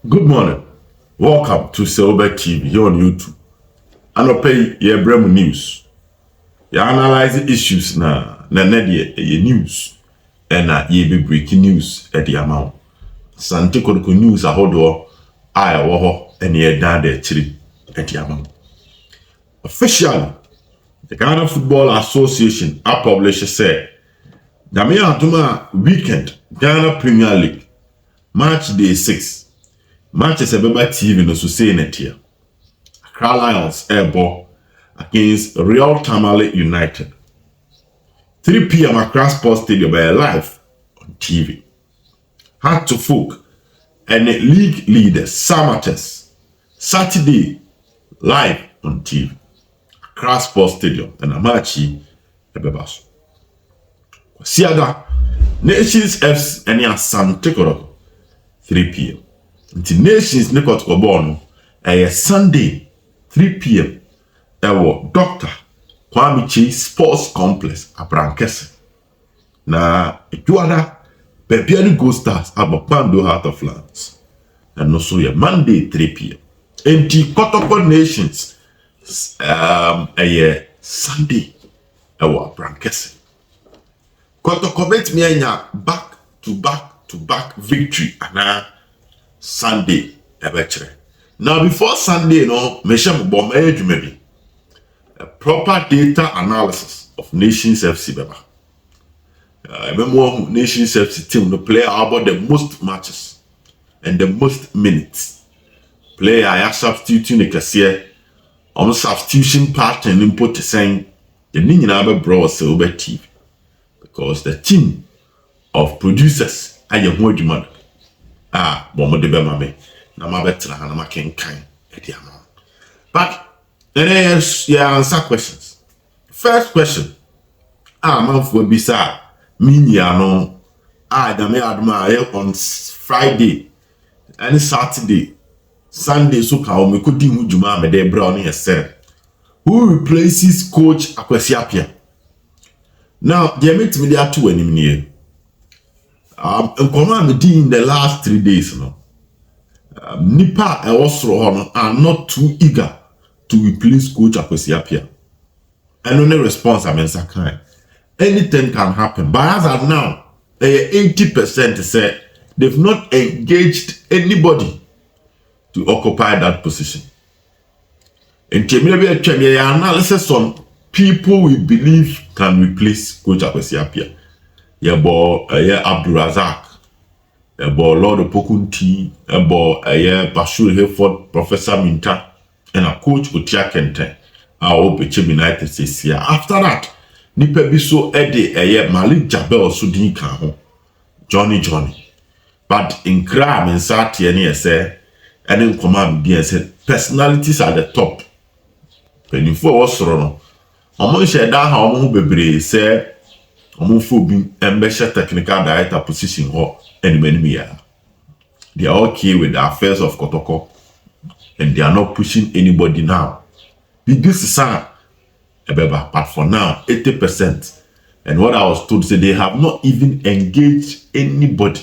Good morning. Welcome to Silver TV here on YouTube. And I'll pay your Brem news. You analyze the issues na news. And ye be breaking news at the amount. Asante Kotoko news a hodo I woho and ye down there chili at the amount. Officially, the Ghana Football Association a publisher said Damia Aduma weekend Ghana Premier League March day 6. Manchester TV no sustain it here. Accra Lions airball against Real Tamale United. 3 p.m. Accra Sports Stadium by live on TV. Hard to folk and the league leader Samates Saturday live on TV. Accra Sports Stadium and Amachi Ebebaso. Siada Nations FC and Asante Kotoko 3 p.m. The Nations Nikot Obono Sunday 3 p.m. Dr. Kwame Chi Sports Complex Abrankese. Na Ejuada Bebiani Go Stars Abapando Heart of Lands. And also Monday 3 p.m. And the Kotoko Nations Sunday Abrankese. Kotoko bet me back to back victory and Sunday ebetre. Now before Sunday, maybe a proper data analysis of Nations FC beba. Remember Nations FC team no play about the most matches and the most minutes. Player I substituting the cashier on substitution pattern input saying the Ninja bro Silver TV because the team of producers are your more demand. Bomo de bemame na mabetra na makenkan ediamo. But then answer questions. First question. Man for bisa minya no dame aduma on Friday and Saturday. Sunday so ka o me kodi hu djuma me de bra on here. Who replaces coach Akwesi Appiah? Now, they make me there two enemy. In the last 3 days, Nipa and Osro are not too eager to replace Coach Akwesi Appiah. And only response I mean Sakai. Anything can happen. But as of now, 80% say they've not engaged anybody to occupy that position. And maybe analysis on people we believe can replace Coach Akwesi Appiah. Yebo Abdul Razak, yebo Lord Pokunti, yebo Bashir Hayford, Professor Minta, and a coach Otia Kente. I hope United says here. After that, Nipe Biso Ede Malik Jabel Sudin Kaho, Johnny. But in crime and Sati and say, and in command being said, personalities at the top. When you for us run, among share down how many baby say. Being ambitious technical director position or any many. They are okay with the affairs of Kotoko and they are not pushing anybody now. This is sad, but for now, 80%. And what I was told, say they have not even engaged anybody,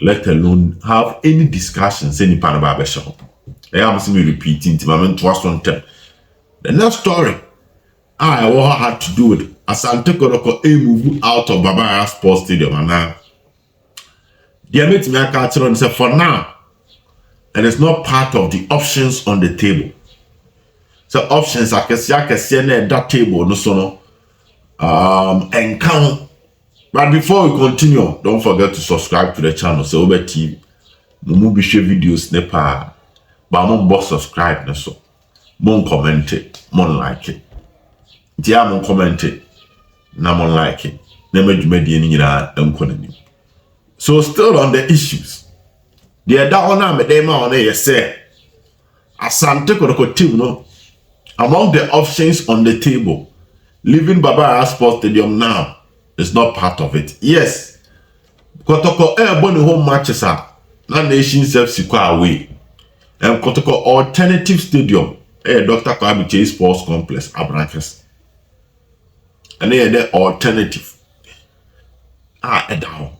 let alone have any discussions. Any part of our shop. I am simply repeating to my trust on them. The next story what had to do with Asante Kotoko move out of Baba Sports Stadium and now they made me a culture and say for now and it's not part of the options on the table. So options I can see that table no so and count. But before we continue, don't forget to subscribe to the channel Silver TV. Mumu be share videos nepa but mon subscribe na so mon comment it, mon like it. Dia mon comment it. Na mon like it. So still on the issues. The other one me dem on here say Asante Kotoko team no among the options on the table, leaving Baba Sports Stadium now is not part of it. Yes, Kotoko born home matches are na Nations FC away. And Kotoko alternative stadium Dr. Kwame Sports Complex Abrankese. And they are the alternative. Down.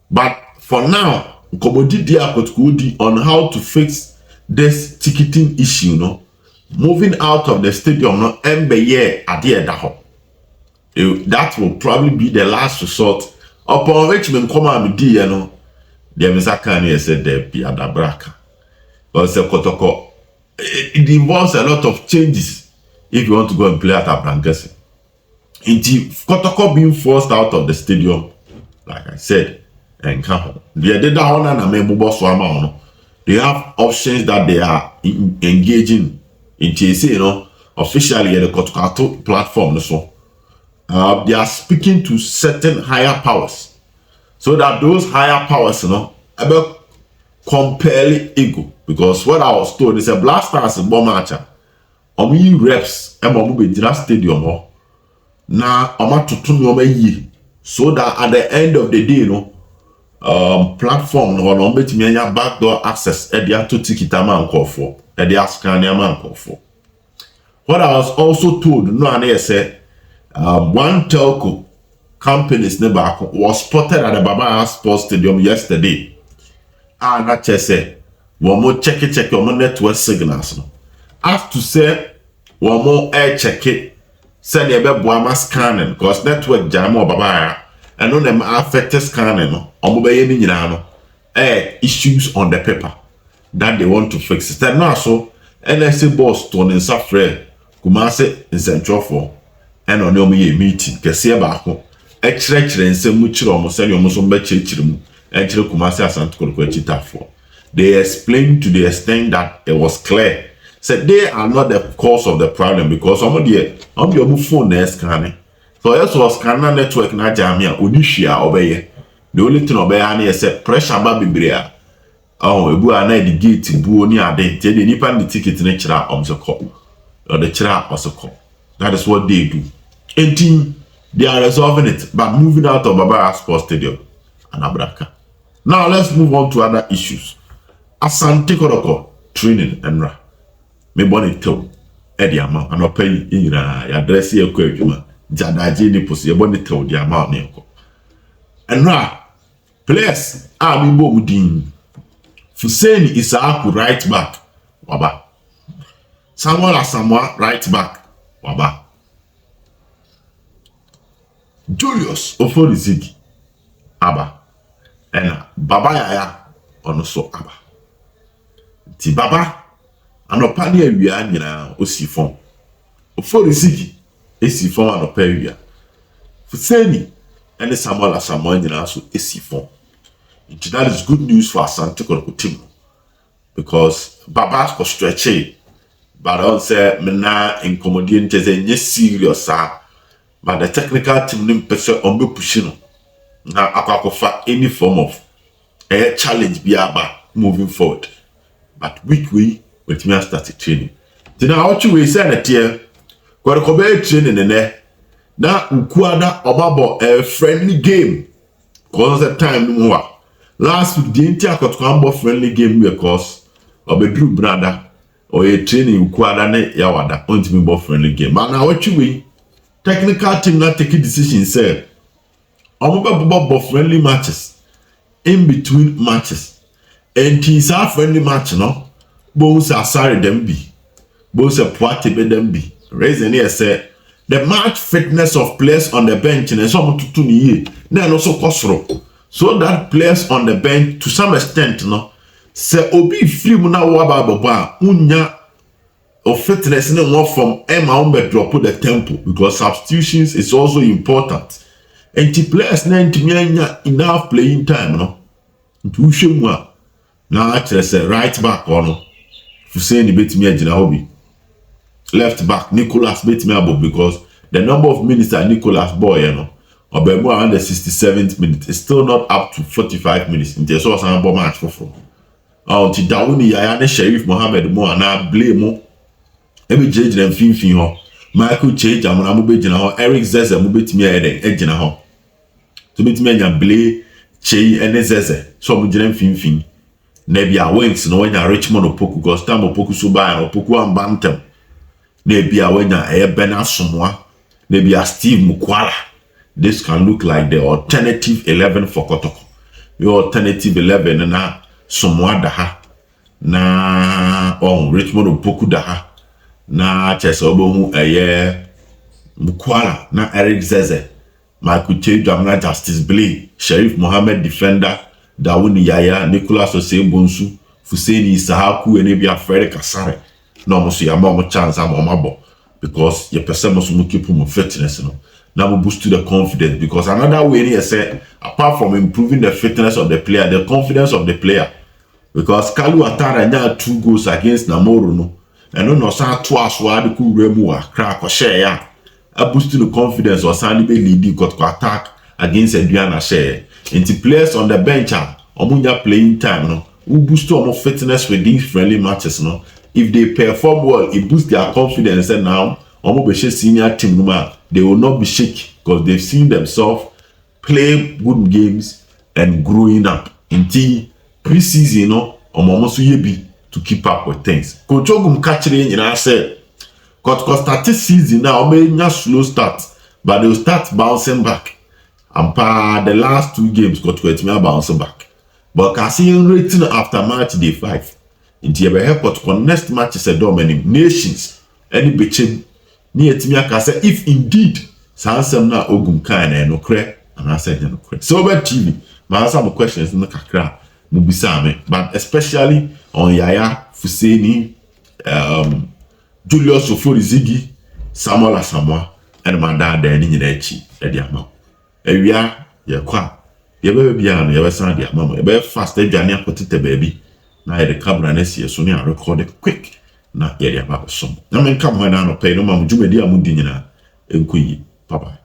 But for now, Komodidi Kotoko on how to fix this ticketing issue, no. Moving out of the stadium, no, Mbeye Adie Daho. That will probably be the last resort. Upon which men come and be, you know, the Misakani said there be Adabraka. But say Kotoko, it involves a lot of changes if you want to go and play at Abrankese. Indeed, Kotoko being forced out of the stadium, like I said, and they have options that they are engaging in. You know, officially at the Kotoko platform. So, they are speaking to certain higher powers, so that those higher powers, you know, about compelling ego. Because what I was told is a Blasters in Bomacha, reps, and stadium. Now, so that at the end of the day, you know, platform no betimi anya backdoor access e dia to ticket man call for e dia scan man call for. What I was also told no an say one telco company's neighbor was spotted at the Baba Sports Stadium yesterday, and that say one more check your network signals, no, as to say one more air check it, say they be boama scanning because network jam or Baba and on them affected scanning, no, issues on the paper that they want to fix. Instead, now so NSA boss to an insafre, Kumase in Central for, and on your meeting, Cassia Bako, extra and some much almost sell your muscle betchim, and Kumase Asante Kotoko for. They explained to the extent that it was clear. Said they are not the cause of the problem because some of your phone is scanning. So yes was scanner network na jamia onishia obeye. The only thing obeye is say pressure ba bibria. Oh, ebu ana the gate bu oni ade. Tie the nipa the ticket ne kira omseko. Or the kira oseko. That is what they do. 18 they are resolving it by moving out of Baba Sports Stadium and Abraka. Now let's move on to other issues. Asante Kotoko training and ra. Me bonnet toe. Eddie amount and not pay in address your quadruma. Jadaji ni pussy a bonnet toe the amount name. And ra players are me bodin. Fuseni is a right back. Waba. Someone right back. Waba. Julius Ofori Ziggy. Aba. And Baba Yaya also Aba. Ti Baba. Anopa ne awia nyina osifon. Ofori Ziggy esifon anopa awia. Fuseni and Samuel nyina so esifon. That is good news for Asante Kotoko team because Baba was stretchy. But I don't say mena incommodate is serious, but the technical team nim person on be pushing na akwakofa any form of a challenge be about moving forward. But week with me start training. Then I want you we say na tie Kotoko be training ne na ukuada obabo a friendly game cause the time no wa. Last week the entire Kotoko friendly game because obedru brother or a training ukuada ne yawada ontimi bo friendly game. But now what you we technical team not taking decision say omo friendly matches in between matches. And it's a friendly match, no? Both are sorry them be. Both are party be them be. Reason here say the match fitness of players on the bench and some to 2 years. Then also cost so that players on the bench to some extent, no, say obi free mu na waba baba unya of fitness no more from Emma umbe drop the tempo because substitutions is also important. And the players na ntimi enough playing time, no. Ntu hwemu a na actually say right back on Fuseni betimi agina hobi. Left back Nicholas betimi abo because the number of minutes that Nicholas boy, you know, or by more around the 67th minute is still not up to 45 minutes. In the source and bomb match for. Until Dawuni Yaya Sheriff Mohammed Mo and blame mo. Every judge and fin ho. Michael Change and Mube Jina Eric Zeze Mubetimi Edgina ho. To meet me and blame Che and Zeze. So Mujem fin. Nebia wings no when Richmond Opoku because time Opoku Suba and Opoku and Bantam. Nebia when a Bena Sumwa. Nebia Steve Mukwala. This can look like the alternative 11 for Kotoko. your alternative 11 na Somoa daha na Richmond Opoku daha na Chesobo Mukwala na Eric Zeze Michael Chejam na Justice Blay Sheriff Mohammed Defender Dawuni Yaya Nicholas Osebonsu Fuseni Sahaku Enebia Frederick Kasare na omoso ya ma chance amomabo because your person must keep him fitness now boost to the confidence because another way here say apart from improving the fitness of the player, the confidence of the player. Because Kalu Atara nya 2 goals against Namoro no. And no sa twice wide ku remu a crack or share. A boost to the confidence or Sandy be leading got to attack against Adriana share. Into players on the bench omunya playing time no. Who boost to more fitness with these friendly matches no. If they perform well, it boosts their confidence and now senior team they will not be shaky because they've seen themselves play good games and growing up until pre-season to keep up with things. Coach Ogum catching I said because start season now may slow start but they'll start bouncing back and the last 2 games got to bouncing back but can see rating after match day 5 until you help next match is a dominant nations any bitching near to me if indeed Sansam na Ogum kind no cre and I said no cre. So about TV, my answer my questions in the kakra mubisame, but especially on Yaya Fuseni, Julius Ofori Ziggy, Samuel Asamoah, and my dad then in Echi, Ediamo. Ewia, ya kwa, ya baby piano, ya sandi ya mama, ya fast Jania potite baby. Na the camera next year, so I record it quick. Na area about some. Na men come when I no pay no mamu jumedi amundi nyina enkuyi. Bye bye.